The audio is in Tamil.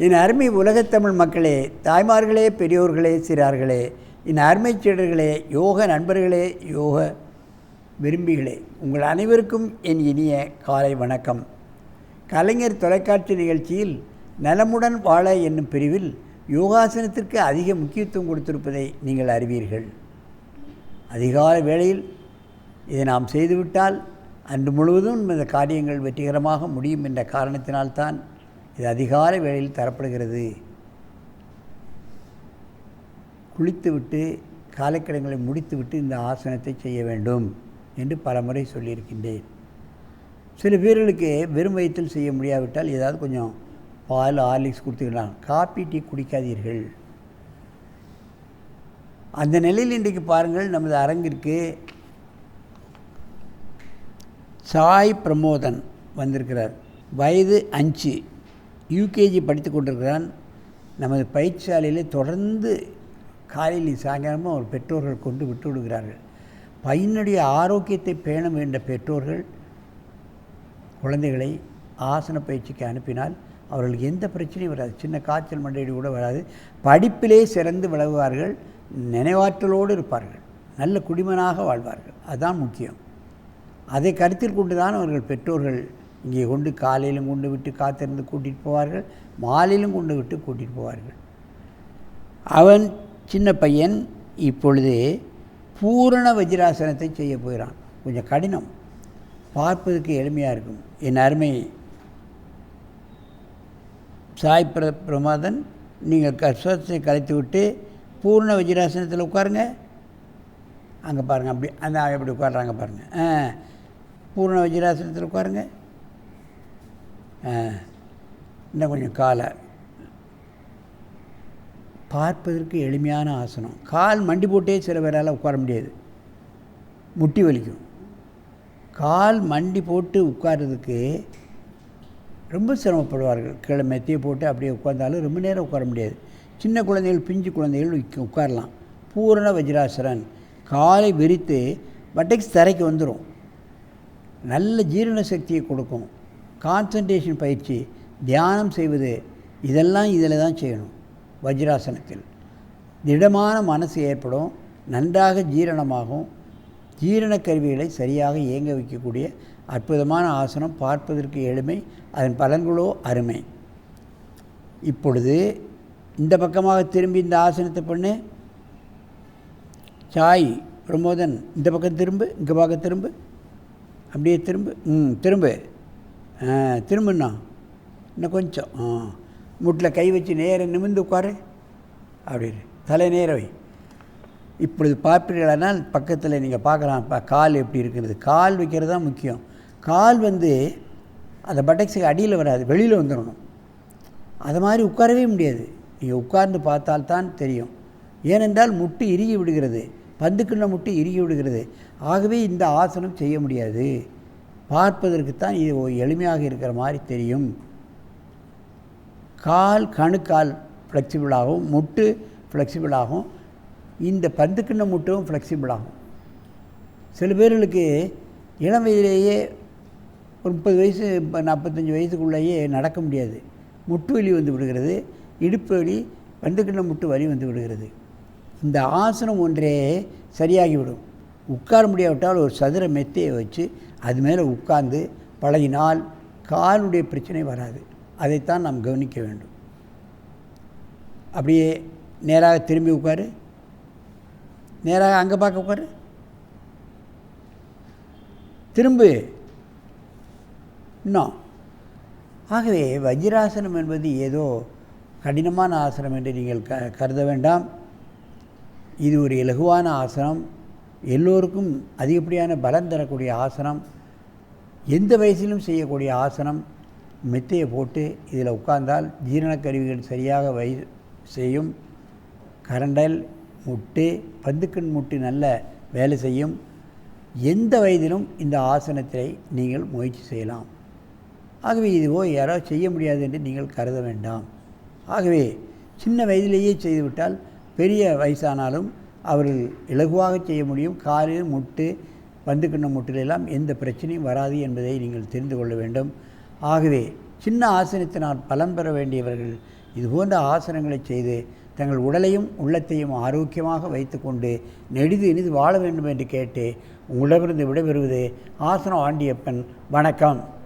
என் அருமை உலகத்தமிழ் மக்களே, தாய்மார்களே, பெரியோர்களே, சிறார்களே, என் அருமைச் சீடர்களே, யோக நண்பர்களே, யோக விரும்பிகளே, உங்கள் அனைவருக்கும் என் இனிய காலை வணக்கம். கலைஞர் தொலைக்காட்சி நிகழ்ச்சியில் நலமுடன் வாழ என்னும் பிரிவில் யோகாசனத்திற்கு அதிக முக்கியத்துவம் கொடுத்திருப்பதை நீங்கள் அறிவீர்கள். அதிகால வேளையில் இதை நாம் செய்துவிட்டால் அன்று முழுவதும் இந்த காரியங்கள் வெற்றிகரமாக முடியும் என்ற காரணத்தினால்தான் இது அதிகாலை வேளையில் தரப்படுகிறது. குளித்துவிட்டு காலைக்கடன்களை முடித்துவிட்டு இந்த ஆசனத்தை செய்ய வேண்டும் என்று பல முறை சொல்லியிருக்கின்றேன். சில பேர்களுக்கு வெறும் வயிற்றில் செய்ய முடியாவிட்டால் ஏதாவது கொஞ்சம் பால் ஹார்லிக்ஸ் கொடுத்துக்கலாம். காப்பி டீ குடிக்காதீர்கள். அந்த நிலையில் இன்றைக்கு பாருங்கள், நமது அரங்கிற்கு சாய் பிரமோதன் வந்திருக்கிறார். வயது 5, யூகேஜி படித்து கொண்டிருக்கிறான். நமது பயிற்சியாலையிலே தொடர்ந்து காலையில் சாயங்காலமும் அவர் பெற்றோர்கள் கொண்டு விட்டு விடுகிறார்கள். பையனுடைய ஆரோக்கியத்தை பேண வேண்ட பெற்றோர்கள் குழந்தைகளை ஆசன பயிற்சிக்கு அனுப்பினால் அவர்களுக்கு எந்த பிரச்சனையும் வராது. சின்ன காய்ச்சல் மண்டையடி கூட வராது. படிப்பிலே சிறந்து விளங்குவார்கள், நினைவாற்றலோடு இருப்பார்கள், நல்ல குடிமனாக வாழ்வார்கள். அதுதான் முக்கியம். அதை கருத்தில் கொண்டு தான் அவர்கள் பெற்றோர்கள் இங்கே கொண்டு காலையிலும் கொண்டு விட்டு காத்திருந்து கூட்டிகிட்டு போவார்கள், மாலையிலும் கொண்டு விட்டு கூட்டிகிட்டு போவார்கள். அவன் சின்ன பையன் இப்பொழுது பூரண வஜ்ராசனத்தை செய்ய போகிறான். கொஞ்சம் கடினம், பார்ப்பதற்கு எளிமையாக இருக்கும். என் அருமை சாய் பிரமாதன், நீங்கள் கஷ்டத்தை கலைத்து விட்டு பூர்ண வஜ்ராசனத்தில் உட்காருங்க. அங்கே பாருங்கள், அப்படி அந்த எப்படி உட்காடுறாங்க பாருங்கள். பூர்ண வஜ்ராசனத்தில் உட்காருங்க. இன்னும் கொஞ்சம் காலை பார்ப்பதற்கு எளிமையான ஆசனம். கால் மண்டி போட்டே சில பேரால் உட்கார முடியாது, முட்டி வலிக்கும். கால் மண்டி போட்டு உட்கார்றதுக்கு ரொம்ப சிரமப்படுவார்கள். கீழே மெத்தியை போட்டு அப்படியே உட்கார்ந்தாலும் ரொம்ப நேரம் உட்கார முடியாது. சின்ன குழந்தைகள், பிஞ்சு குழந்தைகள் உட்காரலாம். பூரண வஜ்ராசனன். காலை விரித்து பட்டெக்ஸ் தரைக்கு வந்துடும். நல்ல ஜீரண சக்தியை கொடுக்கும். கான்சன்ட்ரேஷன் பயிற்சி, தியானம் செய்வது, இதெல்லாம் இதில் தான் செய்யணும். வஜ்ராசனத்தில் திடமான மனசு ஏற்படும், நன்றாக ஜீரணமாகும். ஜீரண கருவிகளை சரியாக இயங்க வைக்கக்கூடிய அற்புதமான ஆசனம். பார்ப்பதற்கு எளிமை, அதன் பலன்களோ அருமை. இப்பொழுது இந்த பக்கமாக திரும்பி இந்த ஆசனத்தை பண்ணு. சாய் பிரமோதன், இந்த பக்கம் திரும்பு, இங்கே பக்கம் திரும்பு, அப்படியே திரும்பு, திரும்பு, திரும்புண்ணா இன்னும் கொஞ்சம். முட்டில் கை வச்சு நேர நிமிர்ந்து உட்காரு, அப்படின்னு தலை நேர வை. இப்பொழுது பார்ப்பீர்களானால் பக்கத்தில் நீங்கள் பார்க்கலாம், கால் எப்படி இருக்கிறது. கால் வைக்கிறது தான் முக்கியம். கால் அந்த பட்டெக்ஸுக்கு அடியில் வராது, வெளியில் வந்துடணும். அது மாதிரி உட்காரவே முடியாது. நீங்கள் உட்கார்ந்து பார்த்தால்தான் தெரியும். ஏனென்றால் முட்டு இறுகி விடுகிறது, பந்துக்கிண்ண முட்டு இறுகி விடுகிறது. ஆகவே இந்த ஆசனம் செய்ய முடியாது. பார்ப்பதற்குத்தான் இது எளிமையாக இருக்கிற மாதிரி தெரியும். கால், கணுக்கால் ஃப்ளெக்சிபிளாகும், முட்டு ஃப்ளெக்சிபிளாகும், இந்த பந்துக்கிண்ண முட்டும் ஃப்ளெக்சிபிளாகும். சில பேர்களுக்கு இளம் வயதிலேயே ஒரு 30 வயசு 45 வயசுக்குள்ளேயே நடக்க முடியாது. முட்டு வலி வந்து விடுகிறது, இடுப்பு வலி, பந்துக்கிண்ண முட்டு வலி வந்து விடுகிறது. இந்த ஆசனம் ஒன்றே சரியாகிவிடும். உட்கார முடியாவிட்டால் ஒரு சதுர மெத்தையை வச்சு அது மேலே உட்கார்ந்து பழகினால் காலுடைய பிரச்சனை வராது. அதைத்தான் நாம் கவனிக்க வேண்டும். அப்படியே நேராக திரும்பி உட்காரு, நேராக அங்கே பார்க்க உட்காரு, திரும்பு இன்னும். ஆகவே வஜ்ராசனம் என்பது ஏதோ கடினமான ஆசனம் என்று நீங்கள் கருத வேண்டாம். இது ஒரு இலகுவான ஆசனம், எல்லோருக்கும் அதிகப்படியான பலம் தரக்கூடிய ஆசனம், எந்த வயசிலும் செய்யக்கூடிய ஆசனம். மெத்தையை போட்டு இதில் உட்கார்ந்தால் ஜீரண கருவிகள் சரியாக செய்யும். கரண்டல், முட்டு, பந்துக்கண் முட்டு நல்ல வேலை செய்யும். எந்த வயதிலும் இந்த ஆசனத்தை நீங்கள் முயற்சி செய்யலாம். ஆகவே இதுவோ யாரோ செய்ய முடியாது என்று நீங்கள் கருத வேண்டாம். ஆகவே சின்ன வயதிலேயே செய்துவிட்டால் பெரிய வயசானாலும் அவர்கள் இலகுவாக செய்ய முடியும். காலு, முட்டு, பந்துக்கிண்ண முட்டிலெல்லாம் எந்த பிரச்சனையும் வராது என்பதை நீங்கள் தெரிந்து கொள்ள வேண்டும். ஆகவே சின்ன ஆசனத்தினால் பலம் பெற வேண்டியவர்கள் இதுபோன்ற ஆசனங்களை செய்து தங்கள் உடலையும் உள்ளத்தையும் ஆரோக்கியமாக வைத்துக்கொண்டு நெடிது இனிது வாழ வேண்டும் என்று கேட்டு உங்களிடமிருந்து விடைபெறுவது ஆசனம் ஆண்டியப்பன். வணக்கம்.